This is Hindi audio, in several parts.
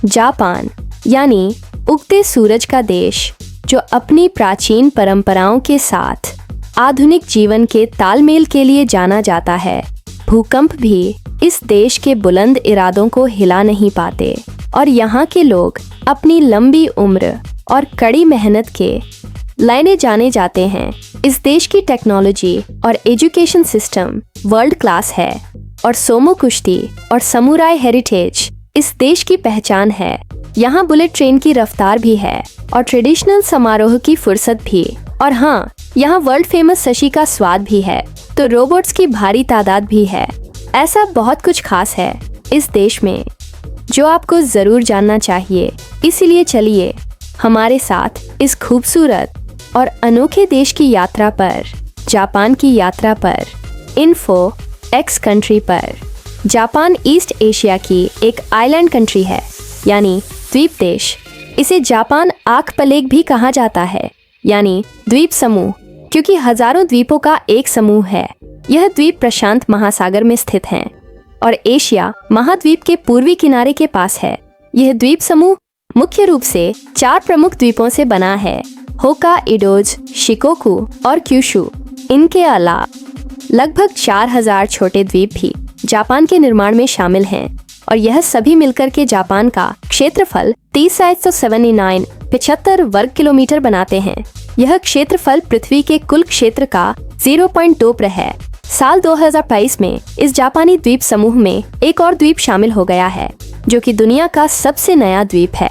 जापान यानी उगते सूरज का देश, जो अपनी प्राचीन परंपराओं के साथ आधुनिक जीवन के तालमेल के लिए जाना जाता है। भूकंप भी इस देश के बुलंद इरादों को हिला नहीं पाते और यहाँ के लोग अपनी लंबी उम्र और कड़ी मेहनत के लाइने जाने जाते हैं। इस देश की टेक्नोलॉजी और एजुकेशन सिस्टम वर्ल्ड क्लास है और सोमो कुश्ती और समुराई हेरिटेज इस देश की पहचान है। यहाँ बुलेट ट्रेन की रफ्तार भी है और ट्रेडिशनल समारोह की फुर्सत भी, और हाँ, यहाँ वर्ल्ड फेमस सशी का स्वाद भी है, तो रोबोट्स की भारी तादाद भी है। ऐसा बहुत कुछ खास है इस देश में जो आपको जरूर जानना चाहिए। इसीलिए चलिए हमारे साथ इस खूबसूरत और अनोखे देश की यात्रा पर, जापान की यात्रा पर, इन्फो एक्स कंट्री पर। जापान ईस्ट एशिया की एक आइलैंड कंट्री है, यानी द्वीप देश। इसे जापान आर्कपेलागो भी कहा जाता है, यानी द्वीप समूह, क्योंकि हजारों द्वीपों का एक समूह है। यह द्वीप प्रशांत महासागर में स्थित हैं और एशिया महाद्वीप के पूर्वी किनारे के पास है। यह द्वीप समूह मुख्य रूप से 4 प्रमुख द्वीपों से बना है: होकाइडोज, शिकोकू और क्यूशू। इनके अलावा लगभग 4000 छोटे द्वीप भी जापान के निर्माण में शामिल हैं और यह सभी मिलकर के जापान का क्षेत्रफल 30,75 वर्ग किलोमीटर बनाते हैं। यह क्षेत्रफल पृथ्वी के कुल क्षेत्र का 0.2% है। साल 2022 में इस जापानी द्वीप समूह में एक और द्वीप शामिल हो गया है, जो कि दुनिया का सबसे नया द्वीप है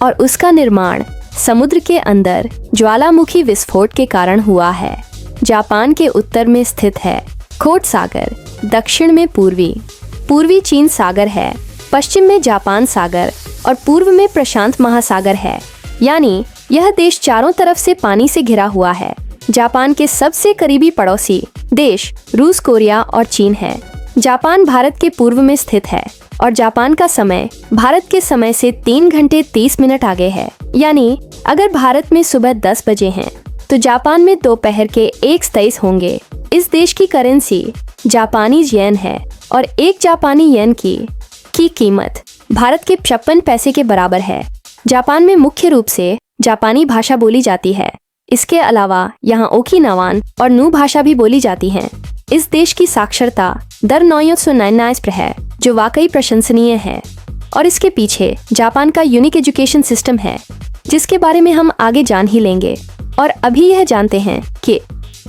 और उसका निर्माण समुद्र के अंदर ज्वालामुखी विस्फोट के कारण हुआ है। जापान के उत्तर में स्थित है खोट सागर, दक्षिण में पूर्वी चीन सागर है, पश्चिम में जापान सागर और पूर्व में प्रशांत महासागर है। यानी यह देश चारों तरफ से पानी से घिरा हुआ है। जापान के सबसे करीबी पड़ोसी देश रूस, कोरिया और चीन है। जापान भारत के पूर्व में स्थित है और जापान का समय भारत के समय से 3 घंटे 30 मिनट आगे है। यानी अगर भारत में सुबह 10 बजे हैं तो जापान में दोपहर के 1:23 होंगे। इस देश की करेंसी जापानी येन है और एक जापानी येन की कीमत भारत के 56 पैसे के बराबर है। जापान में मुख्य रूप से जापानी भाषा बोली जाती है। इसके अलावा यहाँ ओकिनावान और नू भाषा भी बोली जाती हैं। इस देश की साक्षरता दर 999 है, जो वाकई प्रशंसनीय है। और इसके पीछे जापान का यूनिक एजुकेशन सिस्टम है, जिसके बारे में हम आगे जान ही लेंगे। और अभी यह जानते हैं कि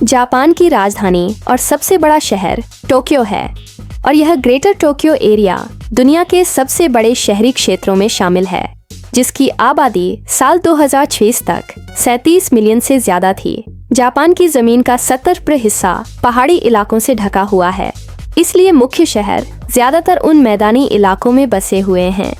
जापान की राजधानी और सबसे बड़ा शहर टोक्यो है और यह ग्रेटर टोक्यो एरिया दुनिया के सबसे बड़े शहरी क्षेत्रों में शामिल है, जिसकी आबादी साल 2006 तक 37 मिलियन से ज्यादा थी। जापान की जमीन का 70% हिस्सा पहाड़ी इलाकों से ढका हुआ है, इसलिए मुख्य शहर ज्यादातर उन मैदानी इलाकों में बसे हुए हैं,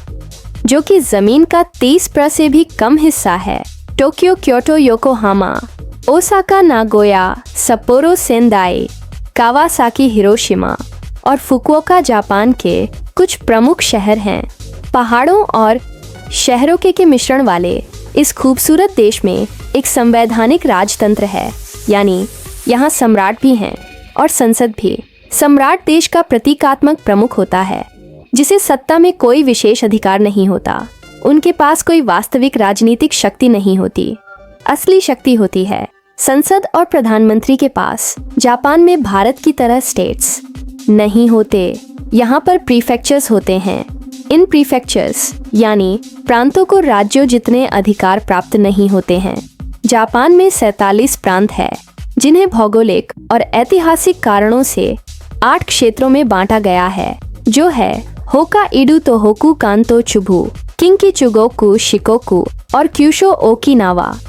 जो कि जमीन का 30% से भी कम हिस्सा है। Tokyo, Kyoto, Yokohama, Osaka, Nagoya, Sapporo, Sendai, Kawasaki, Hiroshima और फुकुओका जापान के कुछ प्रमुख शहर हैं। पहाड़ों और शहरों के मिश्रण वाले इस खूबसूरत देश में एक संवैधानिक राजतंत्र है, यानी यहाँ सम्राट भी हैं और संसद भी। सम्राट देश का प्रतीकात्मक प्रमुख होता है, जिसे सत्ता में कोई विशेष अधिकार नहीं होता। उनके पास कोई वास्तविक राजनीतिक शक्ति नहीं होती। असली शक्ति होती है संसद और प्रधानमंत्री के पास। जापान में भारत की तरह स्टेट्स नहीं होते। यहाँ पर प्रीफेक्चर्स होते हैं। इन प्रीफेक्चर्स यानी प्रांतों को राज्यों जितने अधिकार प्राप्त नहीं होते हैं। जापान में 47 प्रांत है, जिन्हें भौगोलिक और ऐतिहासिक कारणों से 8 क्षेत्रों में बांटा गया है, जो है Hokkaido, Tohoku, Kanto, Chubu, Kinki, Chugoku, Shikoku और क्यूशो, ओकिनावा।